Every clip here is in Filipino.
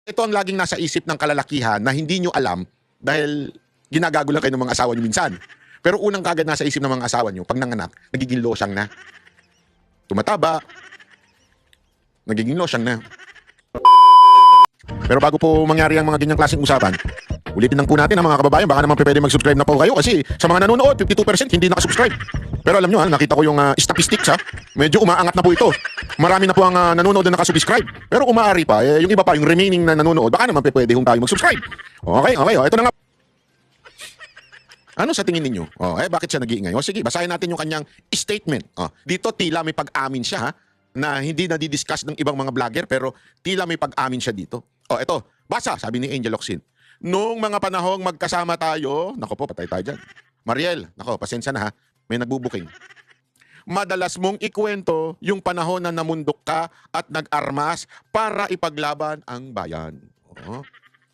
Ito ang laging nasa isip ng kalalakihan na hindi nyo alam dahil ginagago lang kayo ng mga asawa nyo minsan. Pero unang kagad nasa isip ng mga asawa nyo, pag nanganak, nagiging losyang na. Tumataba, nagiging losyang na. Pero bago po mangyari ang mga ganyang klaseng usapan, ulitin lang po natin ang mga kababayan, baka naman pwede mag-subscribe na po kayo kasi sa mga nanonood, 52% hindi nakasubscribe. Pero alam nyo, nakita ko yung statistics medyo umaangat na po ito. Marami na po ang nanonood na nakasubscribe. Pero kung maaari pa, yung iba pa, yung remaining na nanonood, baka naman pwede tayo mag-subscribe. Okay, ito na nga. Ano sa tingin ninyo? Bakit siya nag-iingay? Sige, basahin natin yung kanyang statement. Dito tila may pag-amin siya na hindi na-discuss ng ibang mga vlogger pero tila may pag-amin siya dito. Ito, basa, sabi ni Angel Locsin. Nung mga panahong magkasama tayo, nako po, patay tayo dyan. Mariel, nako, pasensya na may nagbubuking. Madalas mong ikwento yung panahon na namundok ka at nag-armas para ipaglaban ang bayan.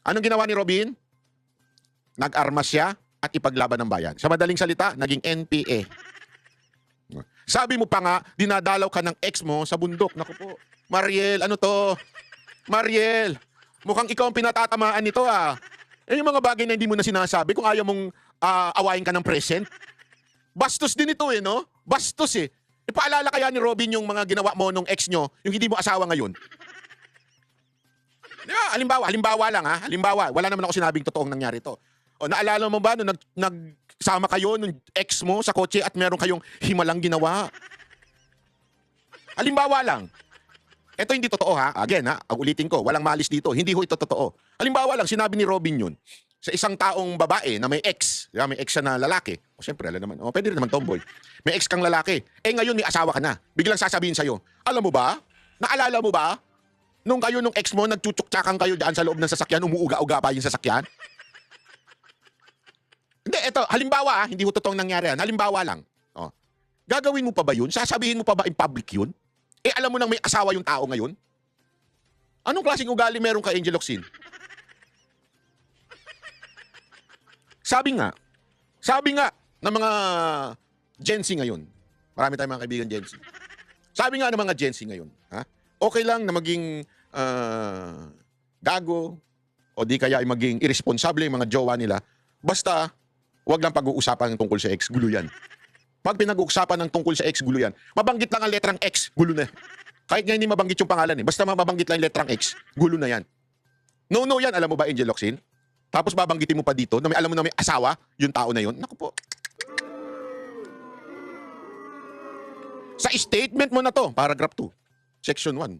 Anong ginawa ni Robin? Nag-armas siya at ipaglaban ng bayan. Sa madaling salita, naging NPA. Sabi mo pa nga, dinadalaw ka ng ex mo sa bundok. Naku po, Mariel, ano to? Mariel, mukhang ikaw ang pinatatamaan nito yung mga bagay na hindi mo na sinasabi kung ayaw mong awayin ka ng present. Bastos din ito no? Bastos Ipaalala kaya ni Robin yung mga ginawa mo nung ex nyo, yung hindi mo asawa ngayon? Halimbawa lang halimbawa, wala naman ako sinabing totoong nangyari to. Naalala mo ba nung nagsama kayo nung ex mo sa kotse at meron kayong himalang ginawa? Halimbawa lang. Ito hindi totoo Again ulitin ko, walang malis dito. Hindi ho ito totoo. Halimbawa lang, sinabi ni Robin yun sa isang taong babae na may ex. May ex siya na lalaki. Siyempre, alam naman. Pwede rin naman tomboy. May ex kang lalaki. Ngayon may asawa ka na. Biglang sasabihin sa'yo, alam mo ba? Naalala mo ba? Nung ex mo, nagchuchuk-tsakan kayo dyan sa loob ng sasakyan, umuuga-uga pa yung sasakyan? Hindi, ito, halimbawa hindi ho totoong nangyari yan. Halimbawa lang. Gagawin mo pa ba yun? Sasabihin mo pa ba in public yun? Alam mo nang may asawa yung tao ngayon? Anong klaseng ugali meron ka, Angel Locsin? Sabi nga ng mga Gen Z ngayon, marami tayong mga kaibigan Gen Z. Sabi nga ng mga Gen Z ngayon, okay lang na maging gago o di kaya ay maging irresponsible yung mga jowa nila, basta wag lang pag-uusapan ng tungkol sa ex, gulo yan. Pag pinag-uusapan ng tungkol sa ex, gulo yan. Mabanggit lang ang letrang X, gulo na. Kahit nga hindi mabanggit yung pangalan basta mabanggit lang yung letrang X, gulo na yan. No yan, alam mo ba, Angel Locsin? Tapos babanggitin mo pa dito na alam mo na may asawa yung tao na yun. Naku po. Sa statement mo na to, paragraph 2, section 1,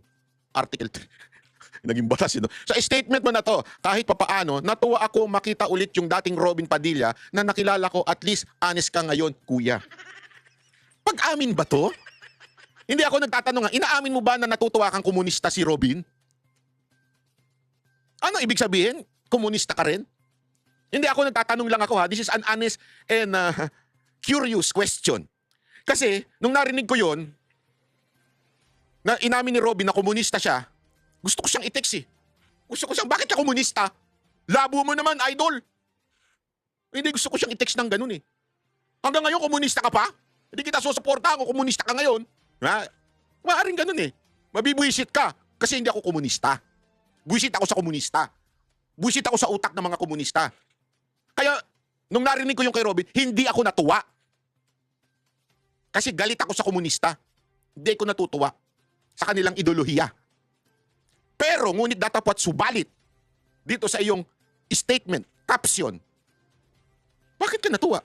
article 3. Naging batas Sa statement mo na to, kahit papaano, natuwa ako makita ulit yung dating Robin Padilla na nakilala ko, at least honest ka ngayon, kuya. Pag-amin ba to? Hindi ako nagtatanong inaamin mo ba na natutuwa kang komunista si Robin? Ano ibig sabihin? Komunista ka rin? Hindi ako nagtatanong lang ako This is an honest and curious question. Kasi, nung narinig ko yon na inamin ni Robin na komunista siya, gusto ko siyang i-text Gusto ko siyang, bakit ka komunista? Labo mo naman, idol. Hindi, gusto ko siyang i-text ng ganun Hanggang ngayon, komunista ka pa? Hindi kita susuporta kung komunista ka ngayon. Maaring ganun Mabibwisit ka kasi hindi ako komunista. Buwisit ako sa komunista. Buwisit ako sa utak ng mga komunista. Kaya, nung narinig ko yung kay Robin, hindi ako natuwa. Kasi galit ako sa komunista. Hindi ko natutuwa sa kanilang ideolohiya. Pero, ngunit datapwat subalit dito sa iyong statement, caption, bakit ka natuwa?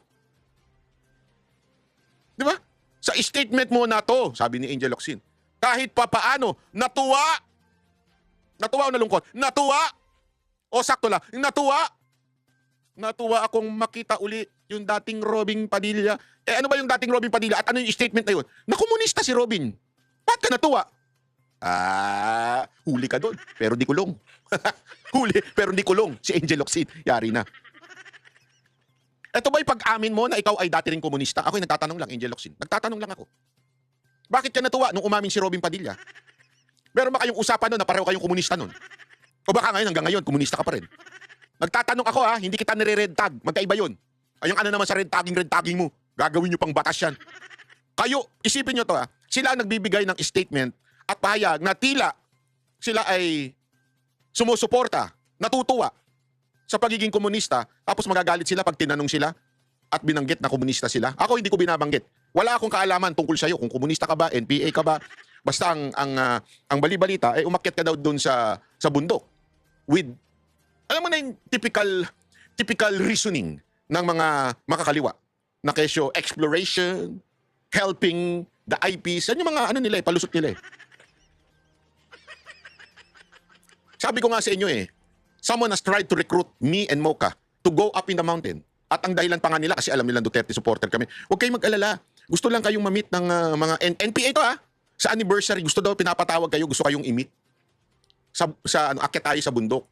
Di ba? Sa statement mo na to, sabi ni Angel Locsin, kahit papaano, natuwa. Natuwa o nalungkot? Natuwa. O sakto lang, natuwa. Natuwa akong makita uli yung dating Robin Padilla. Ano ba yung dating Robin Padilla? At ano yung statement na yun? Na komunista si Robin. Bakit ka natuwa? Huli ka doon, pero di kulong. Huli, pero di kulong. Si Angel Locsin, yari na. Ito ba'y pag-amin mo na ikaw ay dati rin komunista? Ako'y nagtatanong lang, Angel Locsin. Nagtatanong lang ako. Bakit ka natuwa nung umamin si Robin Padilla? Meron ba kayong usapan nun na pareho kayong komunista nun? O baka ngayon, hanggang ngayon, komunista ka pa rin? Nagtatanong ako hindi kita nire-red tag. Magkaiba yun. Yung ano naman sa red tagging mo. Gagawin nyo pang batas yan. Kayo, isipin nyo to Sila ang nagbibigay ng statement at pahayag na tila sila ay sumusuporta, natutuwa sa pagiging komunista, tapos magagalit sila pag tinanong sila at binanggit na komunista sila. Ako hindi ko binabanggit. Wala akong kaalaman tungkol sa iyo kung komunista ka ba, NPA ka ba. Basta ang bali-balita ay umakyat ka daw doon sa bundok with, alam mo na yung typical reasoning ng mga makakaliwa na kesyo exploration, helping the IPs. Yan yung mga ano nila palusot nila Sabi ko nga sa inyo someone has tried to recruit me and Mocha to go up in the mountain. At ang dahilan pa nga nila, kasi alam nilang Duterte supporter kami, huwag kayong mag-alala. Gusto lang kayong ma-meet ng mga NPA to Sa anniversary, gusto daw pinapatawag kayo, gusto kayong i-meet. Akyat tayo sa bundok.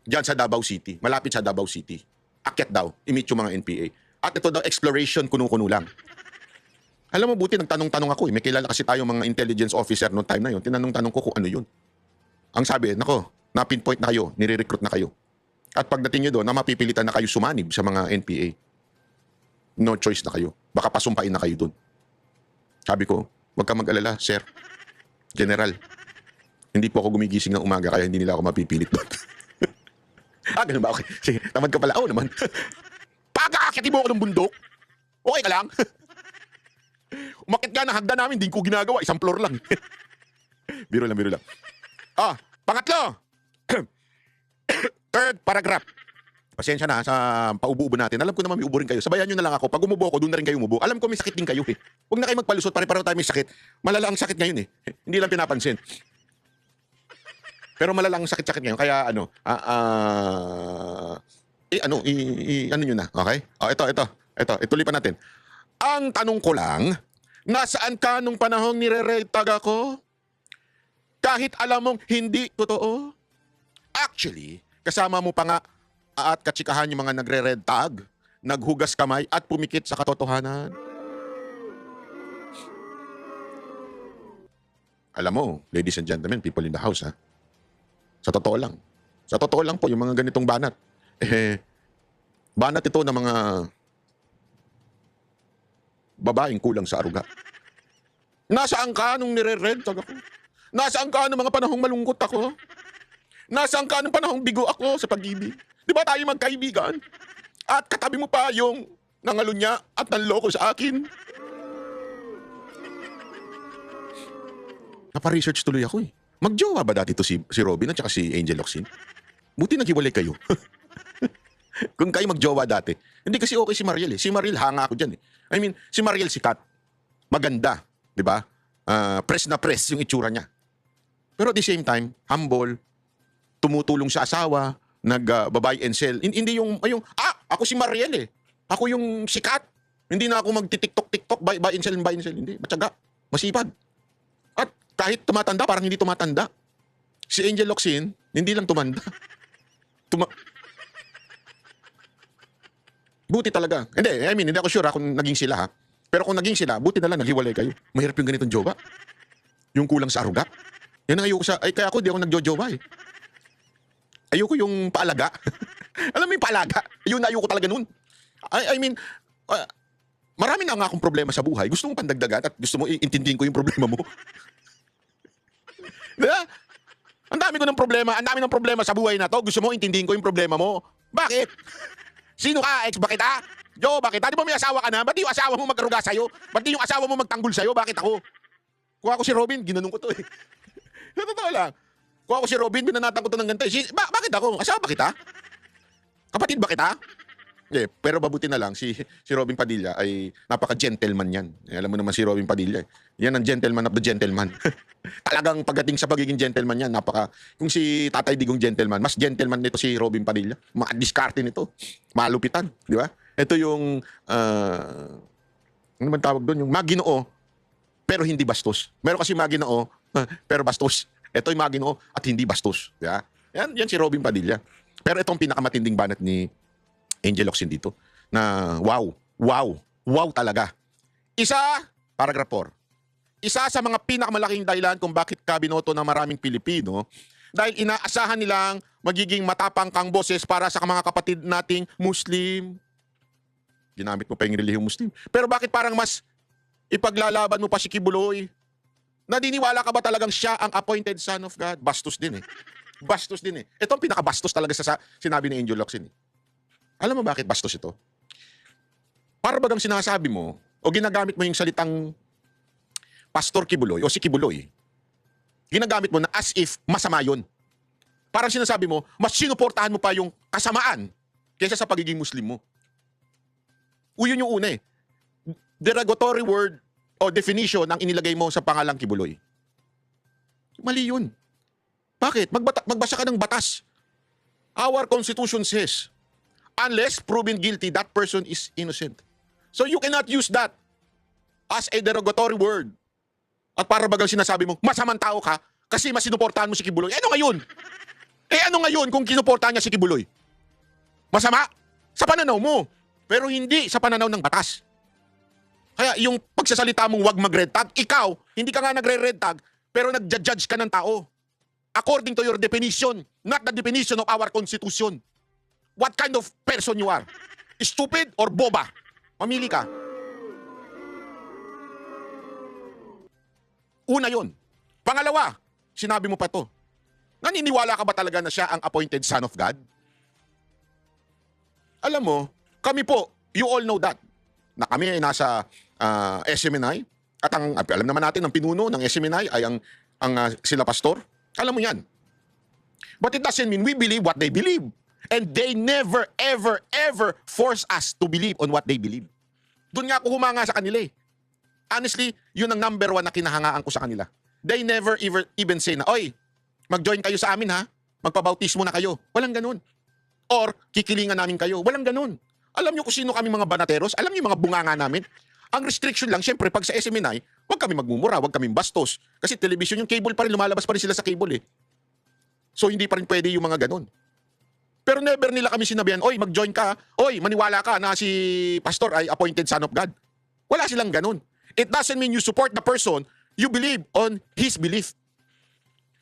Diyan sa Davao City. Malapit sa Davao City. Akyat daw, i-meet yung mga NPA. At ito daw, exploration, kuno-kuno lang. Alam mo, buti nagtanong-tanong ako May kilala kasi tayong mga intelligence officer noong time na yun. Tinanong-tanong ko kung ano yun. Ang sabi, nako, na-pinpoint na kayo, nire-recruit na kayo. At pagdating nyo doon, na mapipilitan na kayo sumanib sa mga NPA. No choice na kayo. Baka pasumpain na kayo doon. Sabi ko, wag ka mag-alala, sir. General. Hindi po ako gumigising ng umaga kaya hindi nila ako mapipilit doon. Ganun ba? Okay. Sige, tamad ka pala. Oo naman. Pagkakakiti mo ako ng bundok, okay ka lang? Umakit ka na hagdan namin, hindi ko ginagawa. Isang floor lang. Biro lang. Pangatlo. Third paragraph. Pasensya na sa paubo-ubo natin. Alam ko naman may ubo rin kayo. Sabayan nyo na lang ako. Pag umubo ako, doon na rin kayo umubo. Alam ko may sakit din kayo Huwag na kayo magpalusot. Pare-pareho tayo may sakit. Malala ang sakit ngayon Hindi lang pinapansin. Pero malala ang sakit-sakit ngayon. Kaya ano nyo na. Okay? Ito. Ituloy pa natin. Ang tanong ko lang, nasaan ka nung panahong nire-retag ako? Kahit alam mong hindi totoo? Actually, kasama mo pa nga at katsikahan yung mga nagre-red tag, naghugas kamay at pumikit sa katotohanan. Alam mo, ladies and gentlemen, people in the house Sa totoo lang po, yung mga ganitong banat. Banat ito ng mga babaeng kulang sa aruga. Nasaan ka nung nire-red tag ako? Nasaan ka nung mga panahong malungkot ako? Nasaan ka nung panahong bigo ako sa pag-ibig? Di ba tayo magkaibigan? At katabi mo pa yung nangalunya at nanloko sa akin. Napa-research tuloy ako Magjowa ba dati to si Robin at saka si Angel Locsin? Buti naghiwalay kayo. Kung kayo magjowa dati. Hindi kasi okay si Mariel Si Mariel hanga ako dyan I mean, si Mariel sikat. Maganda. Di ba? Press na press yung itsura niya. Pero at the same time, humble, tumutulong sa asawa, nag-buy and sell. Hindi yung ako si Mariel Ako yung sikat. Hindi na ako magti-tiktok, buy and sell. Hindi, matyaga, masipag. At kahit tumatanda, parang hindi tumatanda. Si Angel Locsin, hindi lang tumanda. Buti talaga. Hindi ako sure kung naging sila Pero kung naging sila, buti na lang naghiwalay kayo. Mahirap yung ganitong jowa. Yung kulang sa aruga. Yan ang ayoko kaya ako di ako nagjojowa Ayoko yung paalaga. Alam mo yung paalaga? Yun na ayoko talaga nun. I mean, marami na nga akong problema sa buhay. Gusto mong pandagdagan at gusto mo intindihin ko yung problema mo. Diba? Ang dami ko ng problema. Ang dami ng problema sa buhay na to. Gusto mo intindihin ko yung problema mo. Bakit? Sino ka? Ex ba kita? Jowa ba kita? Di ba may asawa ka na? Ba't di yung asawa mo magkaruga sa'yo? Ba't di yung asawa mo magtanggol sa'yo? Bakit ako? Kung ako si Robin, ginanong ko to Sa totoo lang. Kung ako si Robin, binanatan ko to ng ganito bakit ako? Asawa ba kita? Kapatid ba kita? Pero mabuti na lang, si Robin Padilla ay napaka-gentleman yan. Alam mo naman si Robin Padilla. Yan ang gentleman of the gentleman. Talagang pagdating sa pagiging gentleman yan, kung si Tatay Digong gentleman, mas gentleman nito si Robin Padilla. Diskarte nito. Malupitan, di ba? Ito yung, ano man tawag doon? Yung maginoo, pero hindi bastos. Meron kasi maginoo, pero bastos. Ito yung maginoo at hindi bastos. Di ba? Yan si Robin Padilla. Pero itong pinakamatinding banat ni Angel Locsin dito na wow talaga. Paragraph 4. Isa sa mga pinakamalaking dahilan kung bakit ka binoto ng maraming Pilipino dahil inaasahan nilang magiging matapang kang boses para sa mga kapatid nating Muslim. Ginamit mo pa yung relihiyong Muslim. Pero bakit parang mas ipaglalaban mo pa si Kibuloy? Naniniwala ka ba talagang siya ang appointed son of God? Bastos din eh. Bastos din eh. Ito ang pinakabastos talaga sa sinabi ni Angel Locsin eh. Alam mo bakit bastos ito? Para bagang sinasabi mo o ginagamit mo yung salitang Pastor Kibuloy o si Kibuloy, ginagamit mo na as if masama yun. Parang sinasabi mo, mas sinuportahan mo pa yung kasamaan kaysa sa pagiging Muslim mo. Yun yung una eh. Derogatory word o definition ang inilagay mo sa pangalang Kibuloy. Mali yun. Bakit? Magbasa ka ng batas. Our Constitution says, unless proven guilty, that person is innocent. So you cannot use that as a derogatory word. At para bagang sinasabi mo, masamang tao ka kasi mas sinuportahan mo si Kibuloy. Ano ngayon? Ano ngayon kung kinuportahan niya si Kibuloy? Masama? Sa pananaw mo. Pero hindi sa pananaw ng batas. Kaya yung pagsasalita mong wag mag-red tag, ikaw, hindi ka nga nagre-red tag, pero nag-judge ka ng tao. According to your definition, not the definition of our Constitution. What kind of person you are? Stupid or boba? Mamili ka. Una yun. Pangalawa, sinabi mo pa to. Naniniwala ka ba talaga na siya ang appointed son of God? Alam mo, kami po, you all know that, na kami ay nasa SMNI at alam naman natin ang pinuno ng SMNI ay sila pastor. Alam mo yan. But it doesn't mean we believe what they believe. And they never, ever, ever force us to believe on what they believe. Doon nga ako humanga sa kanila eh. Honestly, yun ang number one na kinahangaan ko sa kanila. They never even say na, oy, mag-join kayo sa amin ha, magpabautismo na kayo. Walang ganun. Or, kikilingan namin kayo. Walang ganun. Alam nyo kung sino kami mga banateros? Alam nyo yung mga bunganga namin? Ang restriction lang, syempre, pag sa SMNI, huwag kami magmumura, huwag kami bastos. Kasi television, yung cable pa rin, lumalabas pa rin sila sa cable eh. So, hindi pa rin pwede yung mga ganun. Pero never nila kami sinabihan, oy, mag-join ka, oy, maniwala ka na si pastor ay appointed son of God. Wala silang ganun. It doesn't mean you support the person, you believe on his belief.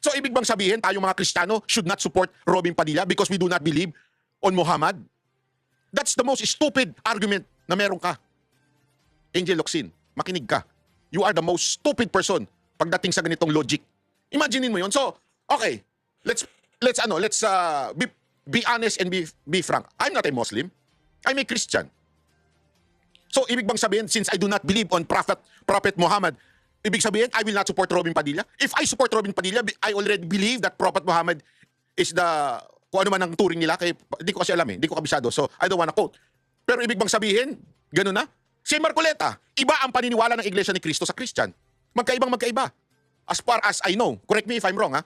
So, ibig bang sabihin, tayong mga Kristiyano should not support Robin Padilla because we do not believe on Muhammad? That's the most stupid argument na meron ka. Angel Locsin, makinig ka. You are the most stupid person pagdating sa ganitong logic. Imaginein mo yun. So, okay, let's be honest and be frank. I'm not a Muslim. I'm a Christian. So, ibig bang sabihin, since I do not believe on Prophet Muhammad, ibig sabihin, I will not support Robin Padilla? If I support Robin Padilla, I already believe that Prophet Muhammad is kung ano man ang turing nila, kaya hindi ko kasi alam eh, hindi ko kabisado, so I don't wanna quote. Pero ibig bang sabihin, gano'n na? Si Marcoleta, iba ang paniniwala ng Iglesia ni Cristo sa Christian. Magkaiba. As far as I know, correct me if I'm wrong ha,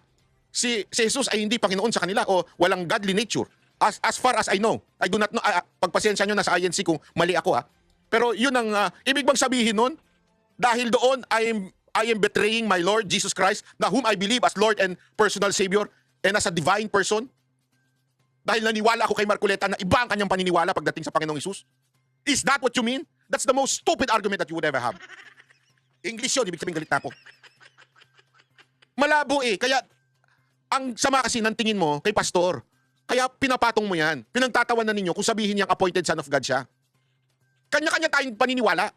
si Jesus ay hindi Panginoon sa kanila o walang godly nature. As far as I know, I do not know, pagpasensya nyo na sa INC kung mali ako ha. Pero yun ang, ibig bang sabihin nun, dahil doon, I am betraying my Lord Jesus Christ, na whom I believe as Lord and personal Savior, and as a divine person? Dahil naniwala ako kay Marcoleta na iba ang kanyang paniniwala pagdating sa Panginoong Hesus? Is that what you mean? That's the most stupid argument that you would ever have. English yun, ibig sabihin galit na ako. Malabo eh, kaya ang sama kasi ng tingin mo kay pastor. Kaya pinapatong mo yan. Pinagtatawan na ninyo kung sabihin niyang appointed son of God siya. Kanya-kanya tayong paniniwala.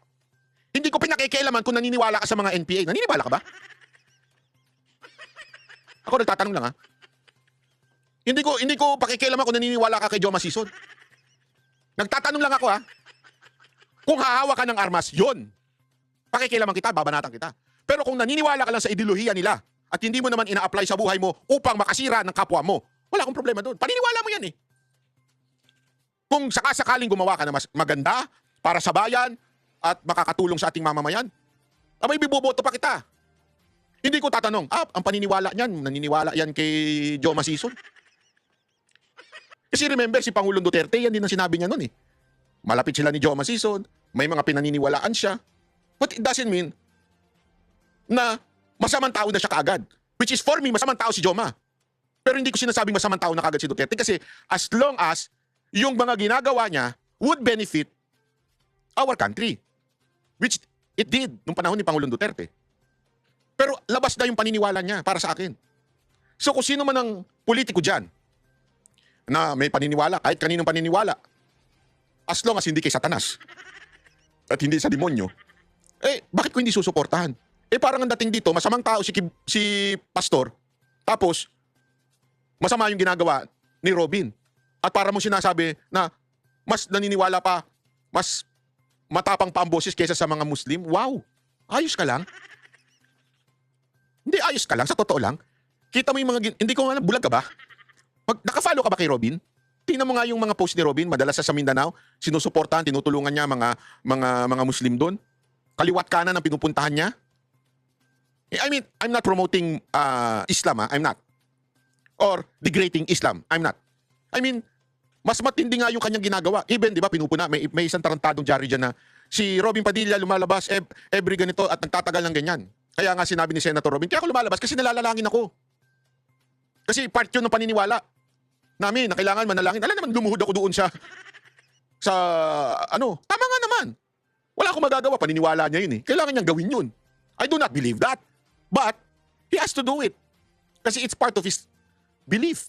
Hindi ko pinakikialaman kung naniniwala ka sa mga NPA. Naniniwala ka ba? Ako nagtatanong lang ha. Hindi ko pakikialaman kung naniniwala ka kay Joma Sison. Nagtatanong lang ako ha. Kung hahawa ka ng armas, yun. Pakikialaman kita, babanatan kita. Pero kung naniniwala ka lang sa ideolohiya nila at hindi mo naman ina-apply sa buhay mo upang makasira ng kapwa mo, wala akong problema doon. Paniniwala mo yan eh. Kung sakasakaling gumawa ka na mas maganda para sa bayan at makakatulong sa ating mamamayan, abay biboboto pa kita. Hindi ko tatanong, ang paniniwala niyan, naniniwala yan kay Joma Sison. Kasi remember, si Pangulong Duterte, yan din ang sinabi niya noon eh. Malapit sila ni Joma Sison, may mga pinaniniwalaan siya. But it doesn't mean na masamang tao na siya kaagad. Which is for me, masamang tao si Joma. Pero hindi ko sinasabing masamang tao na kaagad si Duterte kasi as long as yung mga ginagawa niya would benefit our country. Which it did nung panahon ni Pangulong Duterte. Pero labas na yung paniniwala niya para sa akin. So kung sino man ang politiko dyan na may paniniwala, kahit kaninong paniniwala, as long as hindi kay Satanas at hindi sa demonyo, bakit ko hindi susuportahan? Eh parang ang dating dito, masamang tao si pastor, tapos masama yung ginagawa ni Robin. At para mo sinasabi na mas naniniwala pa, mas matapang pa ang boses kaysa sa mga Muslim. Wow! Ayos ka lang. Hindi, ayos ka lang. Sa totoo lang. Kita mo yung hindi ko alam, bulag ka ba? Nakafollow ka ba kay Robin? Tingnan mo nga yung mga post ni Robin, madalas sa Mindanao, sinusuportahan, tinutulungan niya mga Muslim doon. Kaliwat kanan ang pinupuntahan niya. I mean, I'm not promoting Islam, ha? I'm not. Or degrading Islam. I'm not. I mean, mas matindi nga yung kanyang ginagawa. Even, di ba, pinupuna, may isang tarantadong diary dyan na si Robin Padilla lumalabas every ganito at nagtatagal ng ganyan. Kaya nga sinabi ni Senator Robin, kaya ako lumalabas kasi nalalangin ako. Kasi part yun ng paniniwala namin na kailangan manalangin. Alam naman, lumuhod ako doon sa tama nga naman. Wala akong magagawa, paniniwala niya yun eh. Kailangan niyang gawin yun. I do not believe that. But, he has to do it. Kasi it's part of his belief.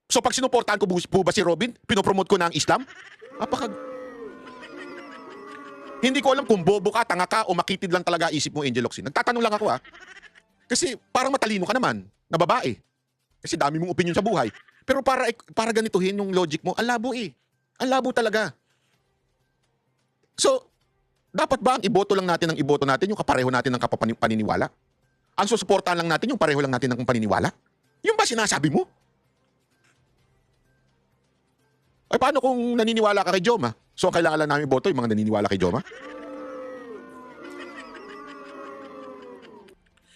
So pag sinuportahan ko po ba si Robin, pinopromote ko na ang Islam? Hindi ko alam kung bobo ka, tanga ka, o makitid lang talaga isip mo, Angel Locsin. Nagtatanong lang ako Kasi parang matalino ka naman, na babae. Kasi dami mong opinion sa buhay. Pero para ganituhin yung logic mo, ang labo eh. Ang labo talaga. So, dapat ba ang iboto natin yung kapareho natin ng paniniwala? Ang susuportahan lang natin yung pareho lang natin ng paniniwala? Yung ba sinasabi mo? Ay, paano kung naniniwala ka kay Joma? So, kailangan lang namin iboto yung mga naniniwala kay Joma?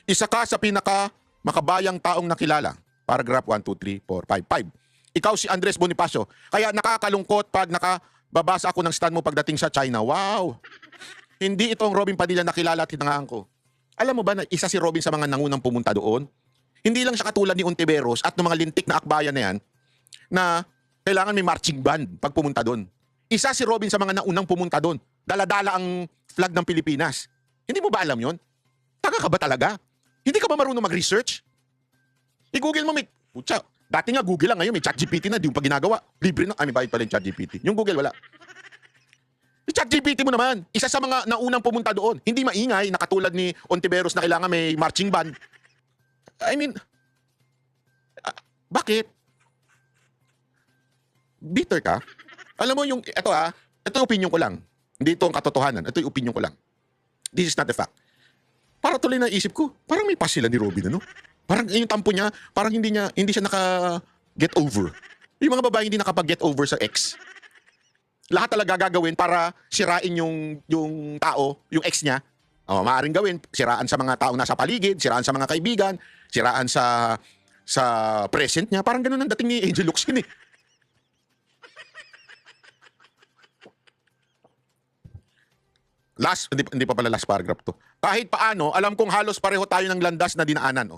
Isa ka sa pinaka makabayang taong nakilala. Paragraph 1, 2, 3, 4, 5. Ikaw si Andres Bonifacio. Kaya nakakalungkot pag nakababasa ako ng stand mo pagdating sa China. Wow! Hindi itong Robin Padilla nakilala at hinangaan ko. Alam mo ba na isa si Robin sa mga nangunang pumunta doon? Hindi lang siya katulad ni Ontiveros at ng mga lintik na akbayan na yan na kailangan may marching band pag pumunta doon. Isa si Robin sa mga naunang pumunta doon. Dala-dala ang flag ng Pilipinas. Hindi mo ba alam yon? Taga ka ba talaga? Hindi ka ba marunong mag-research? I-google mo, dati nga Google lang, ngayon may ChatGPT na, di mo pa ginagawa. Libre na, may bayad pala yung ChatGPT. Yung Google, wala. Yung ChatGPT mo naman, isa sa mga naunang pumunta doon. Hindi maingay, nakatulad ni Ontiveros na kailangan may marching band. I mean, bakit? Bitter ka? Alam mo yung, ito yung opinion ko lang. Hindi ito ang katotohanan, ito yung opinion ko lang. This is not a fact. Para tuloy na isip ko, parang may pas sila ni Robin, ano? Parang yung tampo niya, parang hindi siya naka-get over. Yung mga babae hindi nakapag-get over sa ex. Lahat talaga gagawin para sirain yung tao, yung ex niya. Maaaring gawin, siraan sa mga taong nasa paligid, siraan sa mga kaibigan, siraan sa present niya. Parang ganun ang dating ni Angel Locsin eh. Hindi pa pala last paragraph to. Kahit paano, alam kong halos pareho tayo ng landas na dinaanan.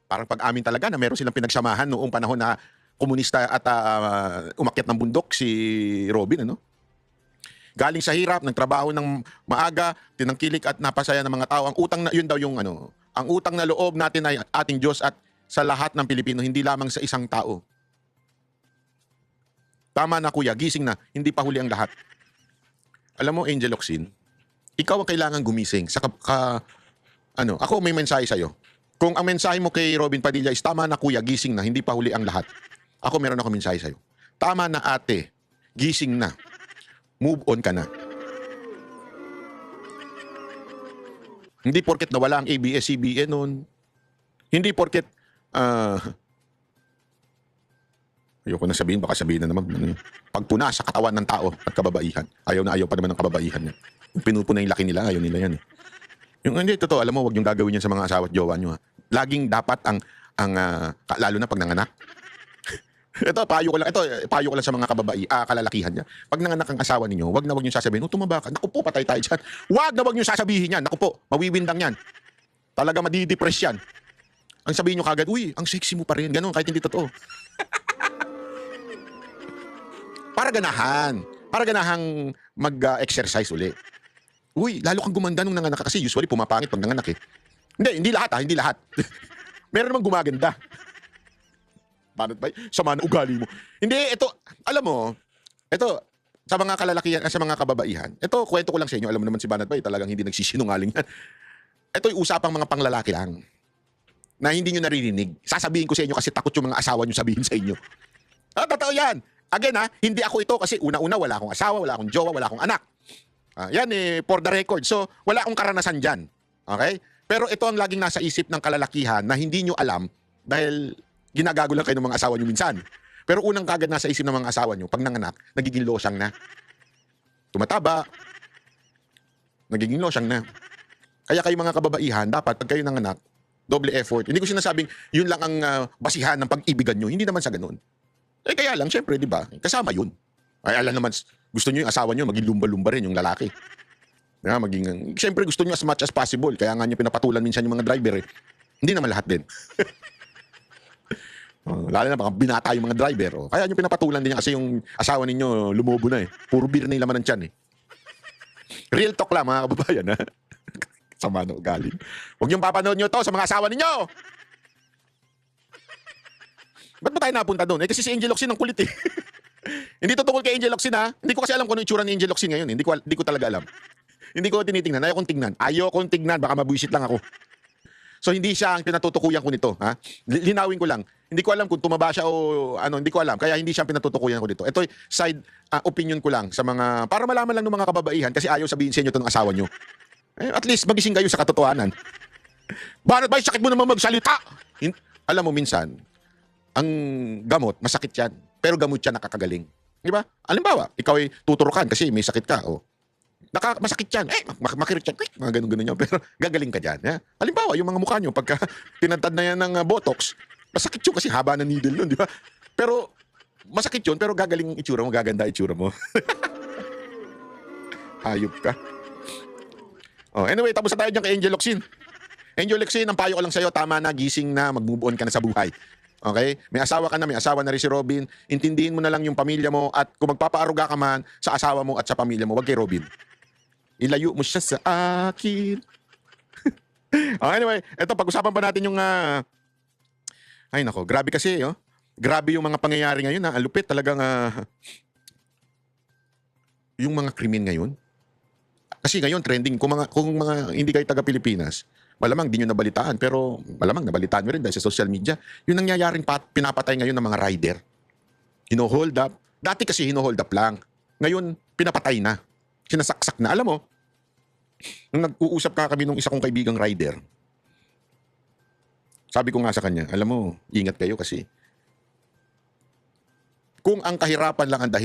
Parang pag-amin talaga na meron silang pinagsamahan noong panahon na komunista at umakyat ng bundok si Robin, ano? Galing sa hirap, nagtrabaho ng maaga, tinangkilik at napasaya ng mga tao. Ang utang na, yun daw yung ang utang na loob natin ay ating Diyos at sa lahat ng Pilipino, hindi lamang sa isang tao. Tama na kuya, gising na, hindi pa huli ang lahat. Alam mo, Angel Locsin, ikaw ang kailangan gumising. Ako may mensahe sa'yo. Kung ang mensahe mo kay Robin Padilla is tama na kuya, gising na, hindi pa huli ang lahat. Ako meron ako mensahe sa'yo. Tama na ate, gising na. Move on ka na. Hindi porket nawala ang ABS-CBN noon. Hindi porket ayoko na sabihin, baka sabihin na naman pagpuna sa katawan ng tao at kababaihan. Ayaw na ayaw pa naman ng kababaihan niya. Yung pinupuna yung laki nila, ayaw nila yan eh. Yung hindi totoo, alam mo, wag yung gagawin yan sa mga asawa at jowa nyo. Laging dapat lalo na pag nanganak. payo ko lang sa mga kalalakihan niya. Pag nanganak ang asawa ninyo, wag na wag niyo sasabihin, tumaba ka. Naku po, patay tayo dyan. Wag na wag niyo sasabihin yan. Naku po, mawiwindang yan. Talaga madidepress yan. Ang sabihin nyo kagad, uy, ang sexy mo pa rin. Ganun, kahit hindi totoo. Para ganahang mag-exercise uli. Uy, lalo kang gumanda nung nanganak kasi usually pumapangit pag nanganak eh. Hindi lahat. Meron namang gumaganda. Banat ba? Sama na ugali mo. Hindi, ito, alam mo, ito, sa mga kalalakihan, sa mga kababaihan. Ito, kwento ko lang sa inyo. Alam mo naman si Banat Bay, talagang hindi nagsisinungaling yan. Ito'y usapang mga panglalaki lang na hindi nyo naririnig. Sasabihin ko sa inyo kasi takot yung mga asawa nyo sabihin sa inyo. Totoo yan. Again hindi ako ito kasi una-una wala akong asawa, wala akong jowa, wala akong anak. Yan for the record. So, wala akong karanasan dyan. Okay? Pero ito ang laging nasa isip ng kalalakihan na hindi nyo alam dahil ginagago lang kayo ng mga asawa nyo minsan. Pero unang kagad nasa isip ng mga asawa nyo, pag nanganak, nagiging losyang na. Tumataba, nagiging losyang na. Kaya kayo mga kababaihan, dapat pag kayo nanganak, doble effort. Hindi ko sinasabing yun lang ang basihan ng pag-ibigan nyo. Hindi naman sa ganun. Kaya lang, syempre, di ba? Kasama yun. Ay, alam naman, gusto nyo yung asawa nyo, maging lumba-lumba rin yung lalaki. Syempre, gusto nyo as much as possible. Kaya nga nyo pinapatulan minsan yung mga driver. Hindi naman lahat din. Lalo na baka binata yung mga driver. Kaya nyo pinapatulan din yan kasi yung asawa ninyo lumobo na . Puro beer na yung laman ng tiyan . Real talk lang mga kababayan . Sama na ugali. Huwag niyong papanood nyo to sa mga asawa ninyo. Ba't ba tayo napunta doon? Kasi si Angel Locsin ang kulit . Hindi to tungkol kay Angel Locsin . Hindi ko kasi alam kung ano itsura ni Angel Locsin ngayon . Hindi ko talaga alam. Hindi ko tinitingnan. Ayaw kong tignan. Baka mabuisit lang ako. So hindi siya ang pinatutukuyan ko nito. Linawin ko lang. Hindi ko alam kung tumaba siya o ano. Hindi ko alam. Kaya hindi siya ang pinatutukuyan ko dito. Ito side opinion ko lang sa mga, para malaman lang ng mga kababaihan kasi ayaw sabihin sa inyo ito ng asawa nyo. At least magising kayo sa katotohanan. Bakit ba sakit mo naman magsalita? Alam mo minsan, ang gamot, masakit yan. Pero gamot yan nakakagaling. Di ba? Halimbawa, ikaw ay tuturukan kasi may sakit ka. Masakit yan. Makirit yan. Mga ganun-ganun yan. Pero gagaling ka dyan. Halimbawa, yung mga mukha nyo, pagka tinantad na yan ng botox, masakit yun kasi haba ng needle nun, di ba? Pero, masakit yun, pero gagaling itsura mo, gaganda itsura mo. Hayop ka. Anyway, tapos na tayo dyan kay Angel Locsin. Angel Locsin, ang payo ko lang sa'yo, tama na, gising na, mag-move on ka na sa buhay. Okay? May asawa ka na, may asawa na rin si Robin. Intindihin mo na lang yung pamilya mo at kung magpapaaruga ka man sa asawa mo at sa pamilya mo, wag kay Robin. Ilayo mo siya sa akin. Anyway, eto, pag-usapan pa natin yung ay nako, grabe kasi, grabe yung mga pangyayari ngayon. Ang lupit talagang yung mga krimen ngayon. Kasi ngayon trending, kung mga hindi kayo taga Pilipinas, malamang di nyo nabalitaan, pero malamang nabalitaan nyo rin dahil sa social media. Yung nangyayaring pinapatay ngayon ng mga rider. Hino-hold up. Dati kasi hino-hold up lang. Ngayon, pinapatay na. Sinasaksak na. Alam mo, nung nag-uusap kami nung isa kong kaibigang rider, sabi ko nga sa kanya, alam mo, ingat kayo kasi kung ang kahirapan lang ang dahilan